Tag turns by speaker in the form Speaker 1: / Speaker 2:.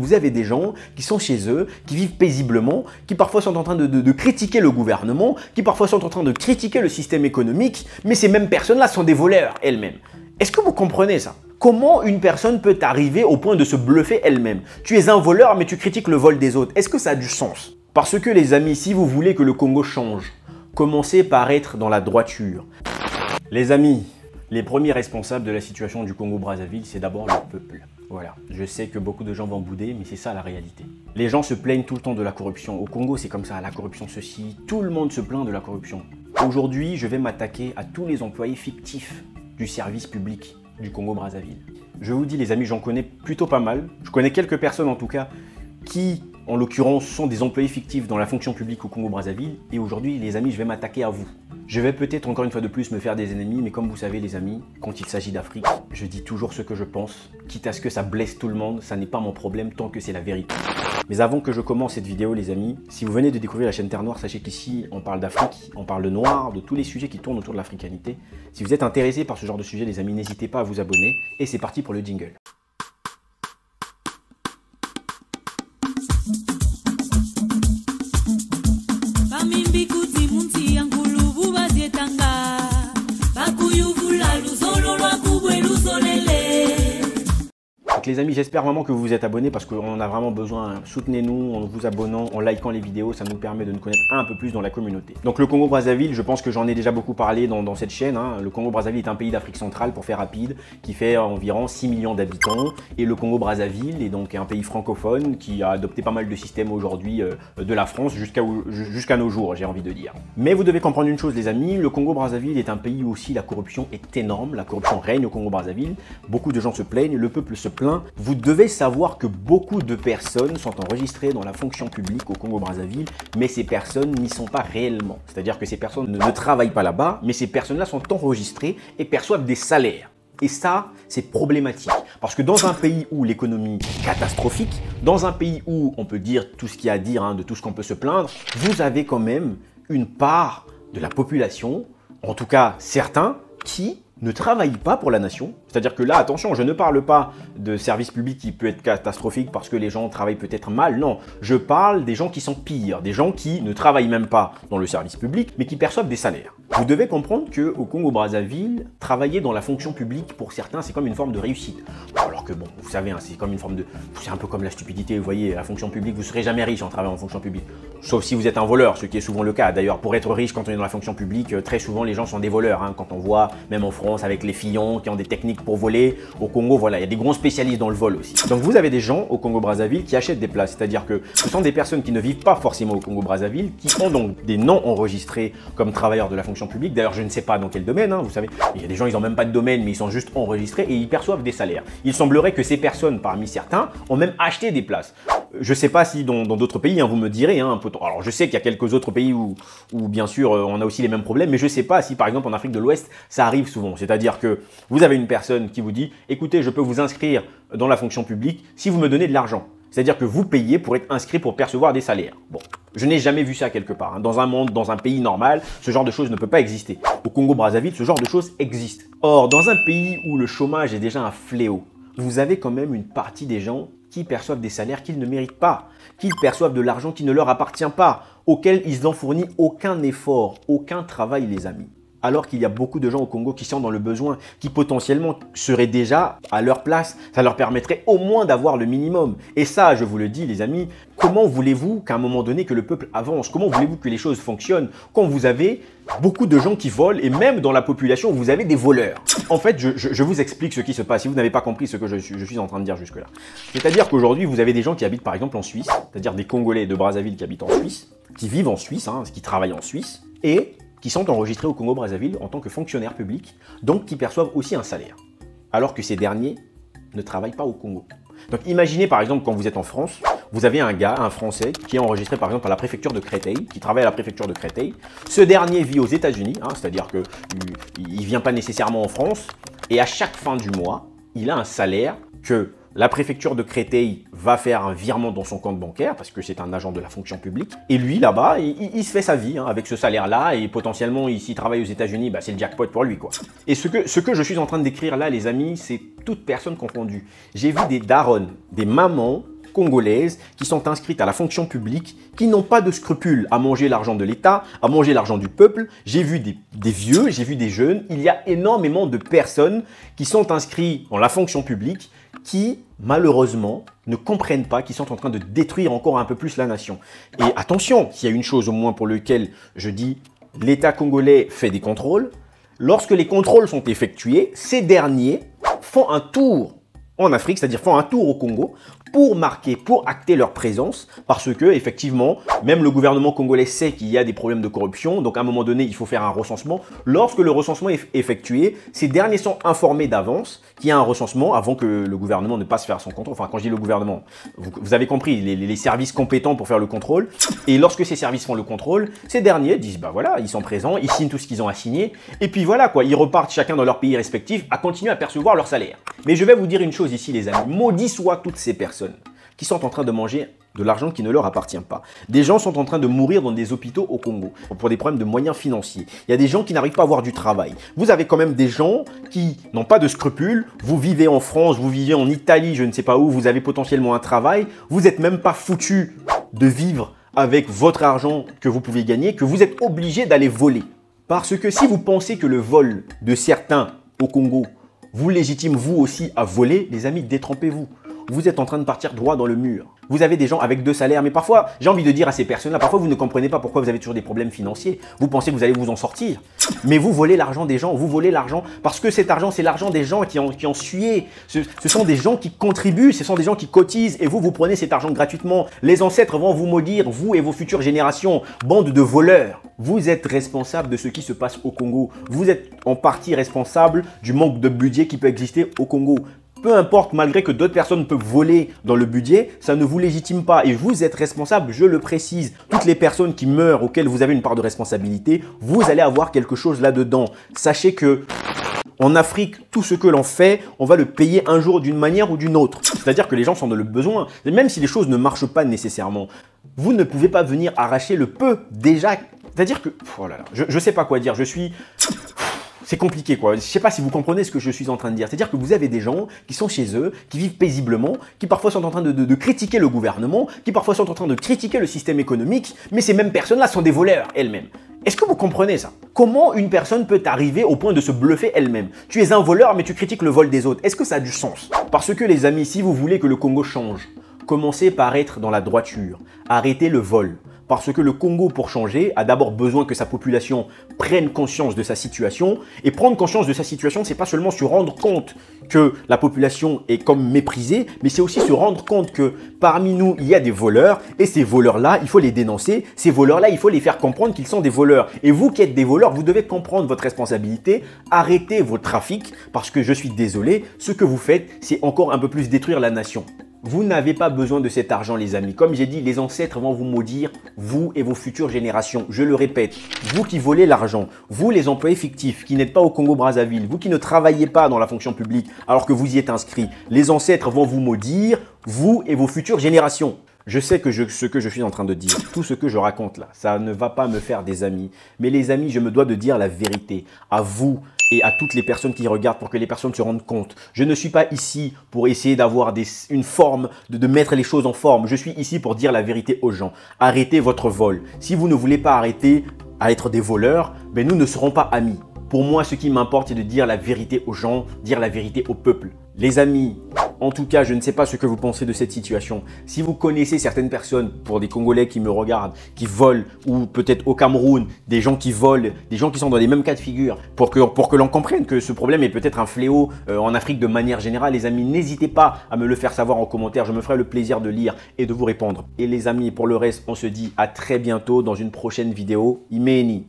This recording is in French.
Speaker 1: Vous avez des gens qui sont chez eux, qui vivent paisiblement, qui parfois sont en train de critiquer le gouvernement, qui parfois sont en train de critiquer le système économique, mais ces mêmes personnes-là sont des voleurs elles-mêmes. Est-ce que vous comprenez ça? Comment une personne peut arriver au point de se bluffer elle-même? Tu es un voleur, mais tu critiques le vol des autres. Est-ce que ça a du sens? Parce que les amis, si vous voulez que le Congo change, commencez par être dans la droiture. Les amis, les premiers responsables de la situation du Congo-Brazzaville, c'est d'abord le peuple. Voilà, je sais que beaucoup de gens vont bouder, mais c'est ça la réalité. Les gens se plaignent tout le temps de la corruption. Au Congo, c'est comme ça, la corruption ceci, tout le monde se plaint de la corruption. Aujourd'hui, je vais m'attaquer à tous les employés fictifs du service public du Congo-Brazzaville. Je vous dis les amis, j'en connais plutôt pas mal. Je connais quelques personnes en tout cas qui, en l'occurrence, sont des employés fictifs dans la fonction publique au Congo-Brazzaville. Et aujourd'hui, les amis, je vais m'attaquer à vous. Je vais peut-être encore une fois de plus me faire des ennemis, mais comme vous savez les amis, quand il s'agit d'Afrique, je dis toujours ce que je pense, quitte à ce que ça blesse tout le monde, ça n'est pas mon problème tant que c'est la vérité. Mais avant que je commence cette vidéo les amis, si vous venez de découvrir la chaîne Terre Noire, sachez qu'ici on parle d'Afrique, on parle de noir, de tous les sujets qui tournent autour de l'africanité. Si vous êtes intéressé par ce genre de sujet les amis, n'hésitez pas à vous abonner et c'est parti pour le jingle. Les amis, j'espère vraiment que vous vous êtes abonnés parce qu'on en a vraiment besoin. Soutenez-nous en vous abonnant, en likant les vidéos, ça nous permet de nous connaître un peu plus dans la communauté. Donc le Congo-Brazzaville, je pense que j'en ai déjà beaucoup parlé dans cette chaîne. Le Congo-Brazzaville est un pays d'Afrique centrale, pour faire rapide, qui fait environ 6 millions d'habitants. Et le Congo-Brazzaville est donc un pays francophone qui a adopté pas mal de systèmes aujourd'hui de la France jusqu'à nos jours, j'ai envie de dire. Mais vous devez comprendre une chose les amis, le Congo-Brazzaville est un pays où aussi la corruption est énorme. La corruption règne au Congo-Brazzaville. Beaucoup de gens se plaignent, le peuple se plaint. Vous devez savoir que beaucoup de personnes sont enregistrées dans la fonction publique au Congo-Brazzaville, mais ces personnes n'y sont pas réellement. C'est-à-dire que ces personnes ne travaillent pas là-bas, mais ces personnes-là sont enregistrées et perçoivent des salaires. Et ça, c'est problématique. Parce que dans un pays où l'économie est catastrophique, dans un pays où on peut dire tout ce qu'il y a à dire, de tout ce qu'on peut se plaindre, vous avez quand même une part de la population, en tout cas certains, qui ne travaillent pas pour la nation. C'est-à-dire que là, attention, je ne parle pas de service public qui peut être catastrophique parce que les gens travaillent peut-être mal. Non, je parle des gens qui sont pires, des gens qui ne travaillent même pas dans le service public, mais qui perçoivent des salaires. Vous devez comprendre qu'au Congo-Brazzaville, travailler dans la fonction publique, pour certains, c'est comme une forme de réussite. Alors que bon, vous savez, c'est comme une forme de... C'est un peu comme la stupidité, vous voyez, la fonction publique, vous ne serez jamais riche en travaillant en fonction publique. Sauf si vous êtes un voleur, ce qui est souvent le cas. D'ailleurs, pour être riche quand on est dans la fonction publique, très souvent les gens sont des voleurs. Quand on voit, même en France, avec les Fillons qui ont des techniques pour voler. Au Congo, voilà, il y a des grands spécialistes dans le vol aussi. Donc vous avez des gens au Congo-Brazzaville qui achètent des places. C'est-à-dire que ce sont des personnes qui ne vivent pas forcément au Congo-Brazzaville, qui ont donc des noms enregistrés comme travailleurs de la fonction publique. D'ailleurs, je ne sais pas dans quel domaine, vous savez. Il y a des gens, ils n'ont même pas de domaine, mais ils sont juste enregistrés et ils perçoivent des salaires. Il semblerait que ces personnes, parmi certains, ont même acheté des places. Je ne sais pas si dans d'autres pays, vous me direz, alors je sais qu'il y a quelques autres pays où bien sûr on a aussi les mêmes problèmes, mais je ne sais pas si par exemple en Afrique de l'Ouest, ça arrive souvent. C'est-à-dire que vous avez une personne qui vous dit, écoutez, je peux vous inscrire dans la fonction publique si vous me donnez de l'argent. C'est-à-dire que vous payez pour être inscrit pour percevoir des salaires. Bon, je n'ai jamais vu ça quelque part. Dans un monde, dans un pays normal, ce genre de choses ne peut pas exister. Au Congo-Brazzaville, ce genre de choses existe. Or, dans un pays où le chômage est déjà un fléau, vous avez quand même une partie des gens qui perçoivent des salaires qu'ils ne méritent pas, qui perçoivent de l'argent qui ne leur appartient pas, auquel ils n'ont fourni aucun effort, aucun travail les amis. Alors qu'il y a beaucoup de gens au Congo qui sont dans le besoin, qui potentiellement seraient déjà à leur place. Ça leur permettrait au moins d'avoir le minimum. Et ça, je vous le dis les amis, comment voulez-vous qu'à un moment donné que le peuple avance? Comment voulez-vous que les choses fonctionnent quand vous avez beaucoup de gens qui volent et même dans la population, vous avez des voleurs? En fait, je vous explique ce qui se passe si vous n'avez pas compris ce que je suis en train de dire jusque-là. C'est-à-dire qu'aujourd'hui, vous avez des gens qui habitent par exemple en Suisse, c'est-à-dire des Congolais de Brazzaville qui habitent en Suisse, qui vivent en Suisse, qui travaillent en Suisse, et qui sont enregistrés au Congo-Brazzaville en tant que fonctionnaires publics, donc qui perçoivent aussi un salaire, alors que ces derniers ne travaillent pas au Congo. Donc imaginez par exemple quand vous êtes en France, vous avez un Français qui est enregistré par exemple à la préfecture de Créteil, qui travaille à la préfecture de Créteil. Ce dernier vit aux États-Unis, c'est-à-dire qu'il ne vient pas nécessairement en France, et à chaque fin du mois, il a un salaire que la préfecture de Créteil va faire un virement dans son compte bancaire parce que c'est un agent de la fonction publique. Et lui, là-bas, il se fait sa vie avec ce salaire-là et potentiellement, s'il travaille aux États-Unis, c'est le jackpot pour lui, quoi. Et ce que je suis en train de décrire là, les amis, c'est toute personne confondue. J'ai vu des darons, des mamans congolaises qui sont inscrites à la fonction publique, qui n'ont pas de scrupules à manger l'argent de l'État, à manger l'argent du peuple. J'ai vu des vieux, j'ai vu des jeunes. Il y a énormément de personnes qui sont inscrites dans la fonction publique qui, malheureusement, ne comprennent pas, qui sont en train de détruire encore un peu plus la nation. Et attention, s'il y a une chose au moins pour laquelle je dis l'État congolais fait des contrôles, lorsque les contrôles sont effectués, ces derniers font un tour en Afrique, c'est-à-dire font un tour au Congo pour marquer, pour acter leur présence, parce que effectivement, même le gouvernement congolais sait qu'il y a des problèmes de corruption, donc à un moment donné, il faut faire un recensement. Lorsque le recensement est effectué, ces derniers sont informés d'avance qu'il y a un recensement avant que le gouvernement ne passe faire son contrôle. Enfin, quand je dis le gouvernement, vous avez compris, les services compétents pour faire le contrôle. Et lorsque ces services font le contrôle, ces derniers disent, bah voilà, ils sont présents, ils signent tout ce qu'ils ont à signer, et puis voilà quoi, ils repartent chacun dans leur pays respectif à continuer à percevoir leur salaire. Mais je vais vous dire une chose ici, les amis, maudit soient toutes ces personnes qui sont en train de manger de l'argent qui ne leur appartient pas. Des gens sont en train de mourir dans des hôpitaux au Congo pour des problèmes de moyens financiers. Il y a des gens qui n'arrivent pas à avoir du travail. Vous avez quand même des gens qui n'ont pas de scrupules. Vous vivez en France, vous vivez en Italie, je ne sais pas où, vous avez potentiellement un travail. Vous n'êtes même pas foutu de vivre avec votre argent que vous pouvez gagner, que vous êtes obligé d'aller voler. Parce que si vous pensez que le vol de certains au Congo vous légitime vous aussi à voler, les amis, détrompez-vous. Vous êtes en train de partir droit dans le mur. Vous avez des gens avec 2 salaires, mais parfois, j'ai envie de dire à ces personnes-là, parfois vous ne comprenez pas pourquoi vous avez toujours des problèmes financiers. Vous pensez que vous allez vous en sortir. Mais vous volez l'argent des gens, vous volez l'argent parce que cet argent, c'est l'argent des gens qui ont sué. Ce sont des gens qui contribuent, ce sont des gens qui cotisent et vous prenez cet argent gratuitement. Les ancêtres vont vous maudire, vous et vos futures générations, bande de voleurs. Vous êtes responsable de ce qui se passe au Congo. Vous êtes en partie responsable du manque de budget qui peut exister au Congo. Peu importe, malgré que d'autres personnes peuvent voler dans le budget, ça ne vous légitime pas et vous êtes responsable, je le précise. Toutes les personnes qui meurent, auxquelles vous avez une part de responsabilité, vous allez avoir quelque chose là-dedans. Sachez que en Afrique, tout ce que l'on fait, on va le payer un jour d'une manière ou d'une autre. C'est-à-dire que les gens sont dans le besoin. Et même si les choses ne marchent pas nécessairement, vous ne pouvez pas venir arracher le peu déjà. C'est-à-dire que, oh là là, je ne sais pas quoi dire, c'est compliqué quoi. Je ne sais pas si vous comprenez ce que je suis en train de dire. C'est-à-dire que vous avez des gens qui sont chez eux, qui vivent paisiblement, qui parfois sont en train de critiquer le gouvernement, qui parfois sont en train de critiquer le système économique, mais ces mêmes personnes-là sont des voleurs elles-mêmes. Est-ce que vous comprenez ça? Comment une personne peut arriver au point de se bluffer elle-même? Tu es un voleur, mais tu critiques le vol des autres. Est-ce que ça a du sens? Parce que les amis, si vous voulez que le Congo change, commencez par être dans la droiture. Arrêtez le vol. Parce que le Congo, pour changer, a d'abord besoin que sa population prenne conscience de sa situation. Et prendre conscience de sa situation, c'est pas seulement se rendre compte que la population est comme méprisée, mais c'est aussi se rendre compte que parmi nous, il y a des voleurs. Et ces voleurs-là, il faut les dénoncer. Ces voleurs-là, il faut les faire comprendre qu'ils sont des voleurs. Et vous qui êtes des voleurs, vous devez comprendre votre responsabilité. Arrêtez vos trafics, parce que je suis désolé, ce que vous faites, c'est encore un peu plus détruire la nation. Vous n'avez pas besoin de cet argent, les amis. Comme j'ai dit, les ancêtres vont vous maudire, vous et vos futures générations. Je le répète, vous qui volez l'argent, vous les employés fictifs, qui n'êtes pas au Congo-Brazzaville, vous qui ne travaillez pas dans la fonction publique alors que vous y êtes inscrit, les ancêtres vont vous maudire, vous et vos futures générations. Je sais que ce que je suis en train de dire, tout ce que je raconte là, ça ne va pas me faire des amis. Mais les amis, je me dois de dire la vérité à vous et à toutes les personnes qui regardent pour que les personnes se rendent compte. Je ne suis pas ici pour essayer d'avoir une forme, de mettre les choses en forme. Je suis ici pour dire la vérité aux gens. Arrêtez votre vol. Si vous ne voulez pas arrêter à être des voleurs, ben nous ne serons pas amis. Pour moi, ce qui m'importe, c'est de dire la vérité aux gens, dire la vérité au peuple. Les amis, en tout cas, je ne sais pas ce que vous pensez de cette situation. Si vous connaissez certaines personnes, pour des Congolais qui me regardent, qui volent, ou peut-être au Cameroun, des gens qui volent, des gens qui sont dans les mêmes cas de figure, pour que l'on comprenne que ce problème est peut-être un fléau en Afrique de manière générale, les amis, n'hésitez pas à me le faire savoir en commentaire. Je me ferai le plaisir de lire et de vous répondre. Et les amis, pour le reste, on se dit à très bientôt dans une prochaine vidéo. Imeni.